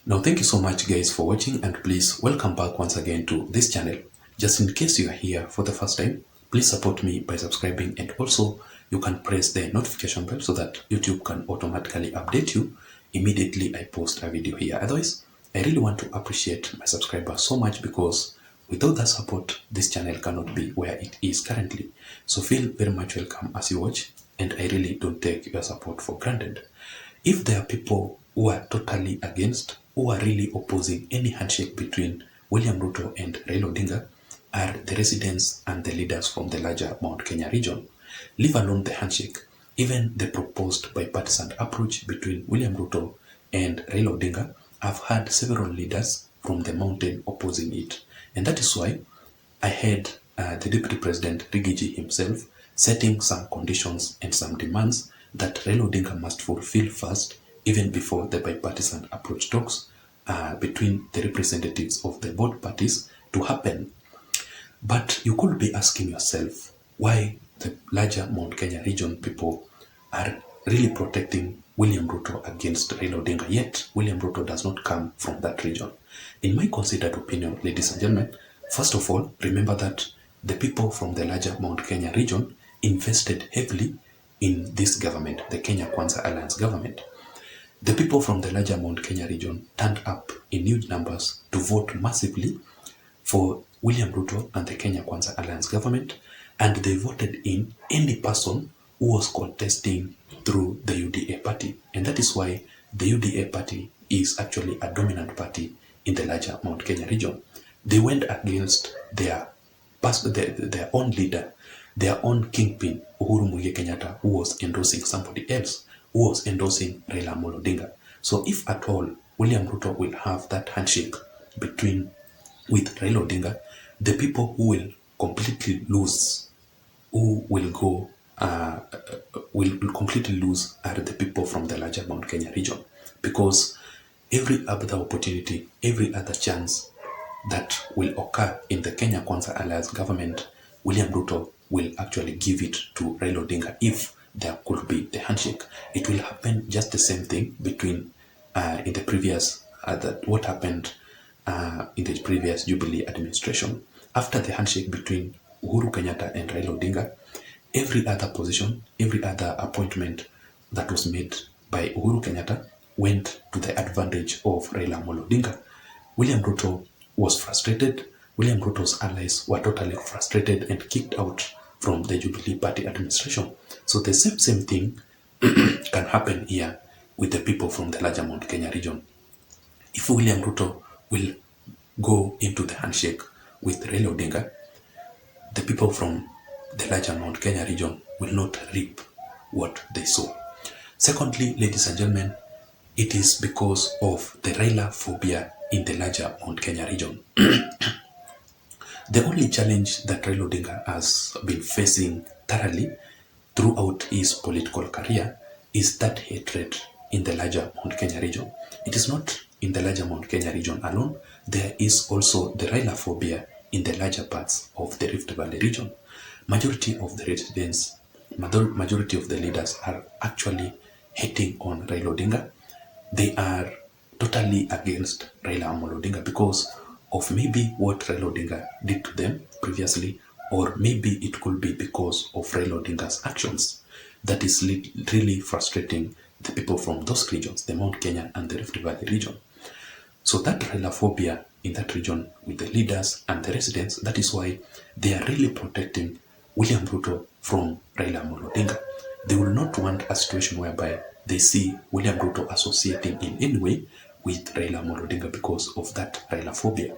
Now, thank you so much guys for watching, and please welcome back once again to this channel. Just in case you are here for the first time, please support me by subscribing, and also you can press the notification bell so that YouTube can automatically update you immediately I post a video here. Otherwise, I really want to appreciate my subscribers so much, because without that support, this channel cannot be where it is currently. So feel very much welcome as you watch, and I really don't take your support for granted. If there are people who are totally against, who are really opposing any handshake between William Ruto and Raila Odinga, are the residents and the leaders from the larger Mount Kenya region. Leave alone the handshake, even the proposed bipartisan approach between William Ruto and Raila Odinga, I've had several leaders from the mountain opposing it. And that is why I had the Deputy President Rigiji himself setting some conditions and some demands that Raila Odinga must fulfill first, even before the bipartisan approach talks between the representatives of the both parties to happen. But you could be asking yourself why the larger Mount Kenya region people are really protecting William Ruto against Raila Odinga, yet William Ruto does not come from that region. In my considered opinion, ladies and gentlemen, first of all, remember that the people from the larger Mount Kenya region invested heavily in this government, the Kenya Kwanza Alliance government. The people from the larger Mount Kenya region turned up in huge numbers to vote massively for William Ruto and the Kenya Kwanza Alliance government, and they voted in any person who was contesting through the UDA party. And that is why the UDA party is actually a dominant party in the larger Mount Kenya region. They went against their own leader, their own kingpin, Uhuru Kenyatta, who was endorsing somebody else, who was endorsing Raila Odinga. So if at all William Ruto will have that handshake with Raila Odinga, the people who will completely lose, who will go, will completely lose are the people from the larger Mount Kenya region, because every other opportunity, every other chance that will occur in the Kenya Kwanza Alliance government, William Ruto will actually give it to Raila Odinga if there could be the handshake. It will happen just the same thing between in the previous what happened in the previous Jubilee administration. After the handshake between Uhuru Kenyatta and Raila Odinga, every other position, every other appointment that was made by Uhuru Kenyatta went to the advantage of Raila Odinga. William Ruto was frustrated. William Ruto's allies were totally frustrated and kicked out from the Jubilee Party administration. So the same thing can happen here with the people from the larger Mount Kenya region. If William Ruto will go into the handshake with Raila Odinga, the people from the larger Mount Kenya region will not reap what they sow. Secondly, ladies and gentlemen, it is because of the Raila phobia in the larger Mount Kenya region. The only challenge that Raila Odinga has been facing thoroughly throughout his political career is that hatred in the larger Mount Kenya region. It is not in the larger Mount Kenya region alone. There is also the Raila phobia in the larger parts of the Rift Valley region. Majority of the residents, majority of the leaders are actually hating on Raila Odinga. They are totally against Raila Odinga because of maybe what Raila Odinga did to them previously, or maybe it could be because of Raila Odinga's actions. That is really frustrating the people from those regions, the Mount Kenya and the Rift Valley region. So that Raila phobia in that region with the leaders and the residents, that is why they are really protecting William Ruto from Raila Odinga. They will not want a situation whereby they see William Ruto associating in any way with Raila Odinga because of that Raila phobia.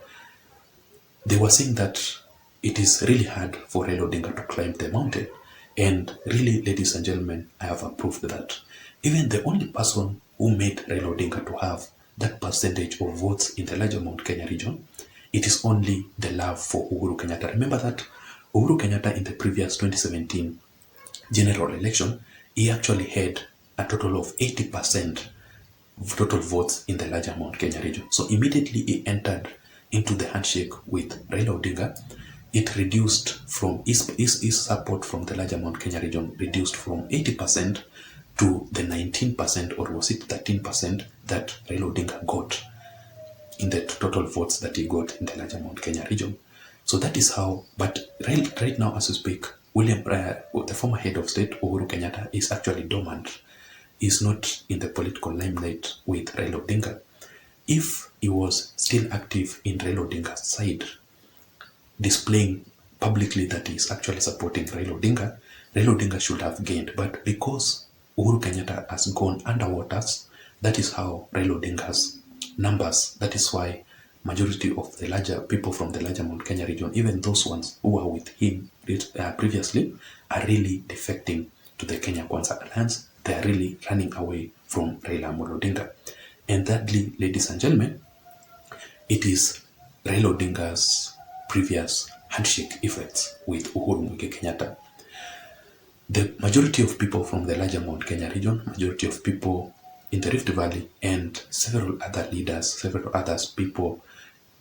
They were saying that it is really hard for Raila Odinga to climb the mountain. And really, ladies and gentlemen, I have approved that. Even the only person who made Raila Odinga to have that percentage of votes in the larger Mount Kenya region, it is only the love for Uhuru Kenyatta. Remember that Uhuru Kenyatta in the previous 2017 general election, he actually had a total of 80% total votes in the larger Mount Kenya region. So immediately he entered into the handshake with Raila Odinga. It reduced from his support from the larger Mount Kenya region reduced from 80% to the 19%, or was it 13% that Raila Odinga got in the total votes that he got in the larger Mount Kenya region. So that is how, but right now as we speak, the former head of state, Uhuru Kenyatta, is actually dormant. He's not in the political limelight with Raila Odinga. If he was still active in Raila Odinga's side, displaying publicly that he's actually supporting Raila Odinga should have gained. But because Uhuru Kenyatta has gone underwaters, that is how Raila Odinga's numbers, that is why majority of the larger people from the larger Mount Kenya region, even those ones who were with him previously, are really defecting to the Kenya Kwanza Alliance. They are really running away from Raila Odinga. And thirdly, ladies and gentlemen, it is Raila Odinga's previous handshake effects with Uhuru Kenyatta. The majority of people from the larger Mount Kenya region, majority of people in the Rift Valley, and several other leaders, several other people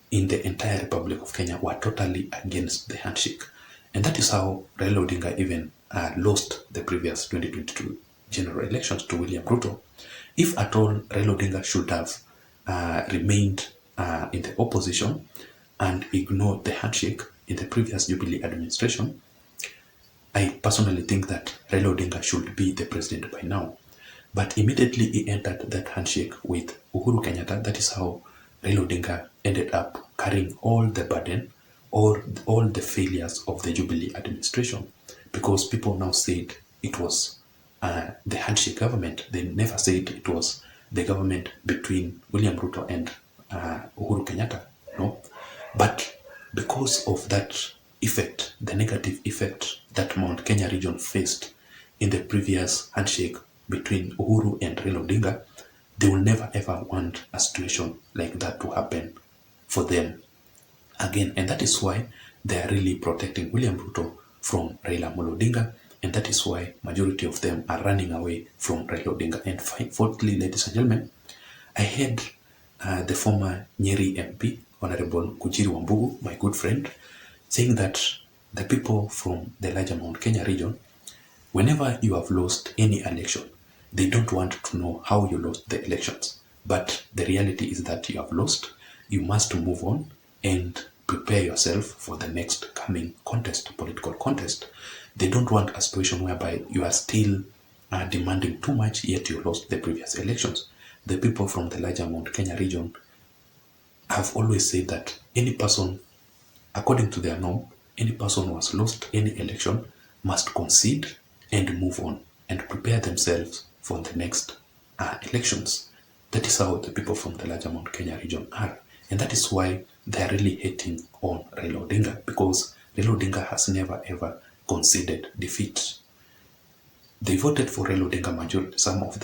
in the entire Republic of Kenya were totally against the handshake. And that is how Raila Odinga even lost the previous 2022 general elections to William Ruto. If at all Raila Odinga should have remained in the opposition and ignored the handshake in the previous Jubilee administration, I personally think that Raila Odinga should be the president by now. But immediately he entered that handshake with Uhuru Kenyatta. That is how Raila Odinga ended up carrying all the burden or all the failures of the Jubilee administration, because people now said it was the handshake government. They never said it was the government between William Ruto and Uhuru Kenyatta. No, but because of that effect, the negative effect that Mount Kenya region faced in the previous handshake between Uhuru and Raila Odinga, they will never ever want a situation like that to happen for them again. And that is why they are really protecting William Ruto from Raila Odinga, and that is why majority of them are running away from Raila Odinga. And fourthly, ladies and gentlemen, I heard the former Nyeri MP, Honorable Kujiri Wambugu, my good friend, saying that the people from the larger Mount Kenya region, whenever you have lost any election, they don't want to know how you lost the elections. But the reality is that you have lost. You must move on and prepare yourself for the next coming contest, political contest. They don't want a situation whereby you are still demanding too much, yet you lost the previous elections. The people from the larger Mount Kenya region have always said that any person, according to their norm, any person who has lost any election must concede and move on and prepare themselves for the next elections. That is how the people from the larger Mount Kenya region are. And that is why they are really hating on Raila Odinga, because Raila Odinga has never ever conceded defeat. They voted for Raila Odinga majority, some of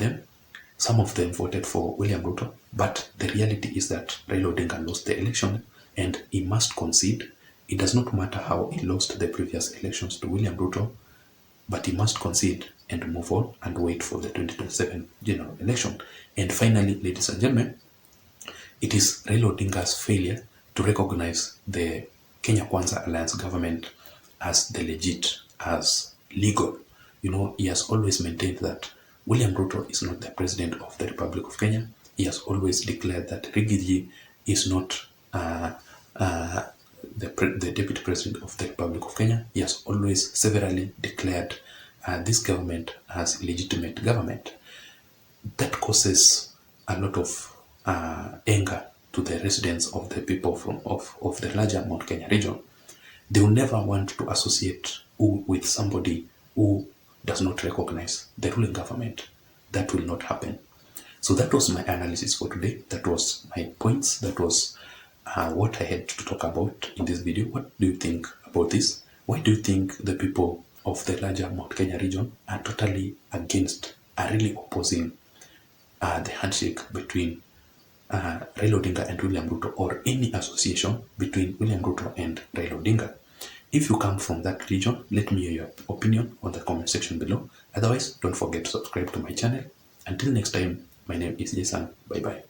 them voted for William Ruto, but the reality is that Raila Odinga lost the election and he must concede. It does not matter how he lost the previous elections to William Ruto, but he must concede and move on and wait for the 2027 general election. And finally, ladies and gentlemen, it is Raila Odinga's failure to recognize the Kenya Kwanza Alliance government as the legit, as legal. He has always maintained that William Ruto is not the president of the Republic of Kenya. He has always declared that Rigiji is not the deputy president of the Republic of Kenya. He has always severally declared this government as legitimate government. That causes a lot of anger to the residents of the people of the larger Mount Kenya region. They will never want to associate with somebody who does not recognize the ruling government. That will not happen. So that was my analysis for today. That was my points. That was what I had to talk about in this video. What do you think about this? Why do you think the people of the larger Mount Kenya region are totally against, are really opposing the handshake between Raila Odinga and William Ruto, or any association between William Ruto and Raila Odinga? If you come from that region, let me hear your opinion on the comment section below. Otherwise, don't forget to subscribe to my channel. Until next time, my name is Json. Bye bye.